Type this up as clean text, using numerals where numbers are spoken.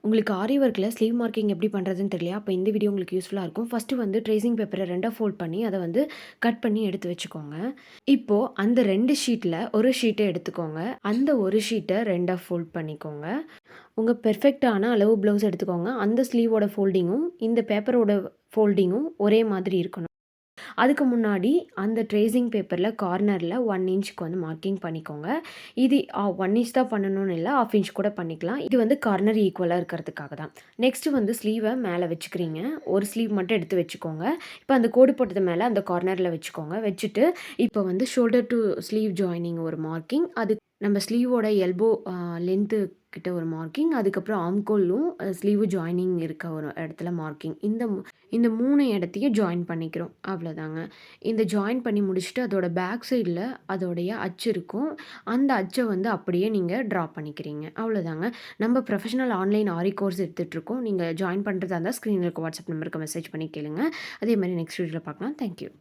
உங்களுக்கு ஆரி ஒர்க்கில் sleeve marking எப்படி பண்ணுறதுன்னு தெரியலையா? அப்போ இந்த வீடியோ உங்களுக்கு யூஸ்ஃபுல்லா இருக்கும். ஃபர்ஸ்ட்டு வந்து ட்ரேசிங் பேப்பர 2ஆ ஃபோல்ட் பண்ணி, அத வந்து கட் பண்ணி எடுத்து வச்சுக்கோங்க. இப்போ அந்த 2 ஷீட்ல ஒரு ஷீட்ட எடுத்துக்கோங்க. அந்த ஒரு ஷீட்ட 2ஆ ஃபோல்ட் பண்ணிக்கோங்க. உங்க பெர்ஃபெக்ட்டான அளவு ப்ளவுஸ் எடுத்துக்கோங்க. அந்த ஸ்லீவோட ஃபோல்டிங்கும், இந்த பேப்பரோட ஃபோல்டிங்கும் ஒரே மாதிரி இருக்கணும். அதுக்கு முன்னாடி அந்த ட்ரேசிங் பேப்பர்ல கார்னர்ல 1 இன்ச்சுக்கு வந்து மார்க்கிங் பண்ணிக்கோங்க. இது 1 இன்ச் தான் பண்ணணும்னு இல்ல. 1/2 இன்ச் கூட பண்ணிக்கலாம். இது வந்து கார்னர் ஈக்குவலா இருக்கிறதுக்காக தான். நெக்ஸ்ட் வந்து ஸ்லீவ மேல வச்சுக்கிறீங்க. ஒரு ஸ்லீவ் மட்டும் எடுத்து வச்சுக்கோங்க. இப்ப அந்த கோடு போட்டது மேல அந்த கார்னர்ல வச்சுக்கோங்க. வச்சுட்டு இப்ப வந்து ஷோல்டர் டூ ஸ்லீவ் ஜாயினிங் ஒரு மார்க்கிங். அது நம்ம ஸ்லீவோட எல்போ லென்த்து கிட்ட ஒரு மார்க்கிங். அதுக்கப்புறம் ஆம்கோலும் ஸ்லீவ் ஜாயினிங் இருக்க ஒரு இடத்துல மார்க்கிங். இந்த 3 இடத்தையும் ஜாயின் பண்ணிக்கிறோம். அவ்வளோதாங்க. இந்த ஜாயின் பண்ணி முடிச்சுட்டு அதோட பேக் சைடில அதோடைய அச்சு இருக்கும். அந்த அச்ச வந்து அப்படியே நீங்க ட்ரா பண்ணிக்கிறீங்க. அவ்வளோதாங்க. நம்ம ப்ரொஃபஷனல் ஆன்லைன் ஆரி கோர்ஸ் எடுத்துட்டுருக்கோம். நீங்க ஜாயின் பண்றதா இருந்தா ஸ்க்ரீன்ல இருக்க வாட்ஸ்அப் நம்பருக்கு மெசேஜ் பண்ணி கேளுங்க. அதே மாரி நெக்ஸ்ட் வீடியோல பார்க்கலாம். Thank you.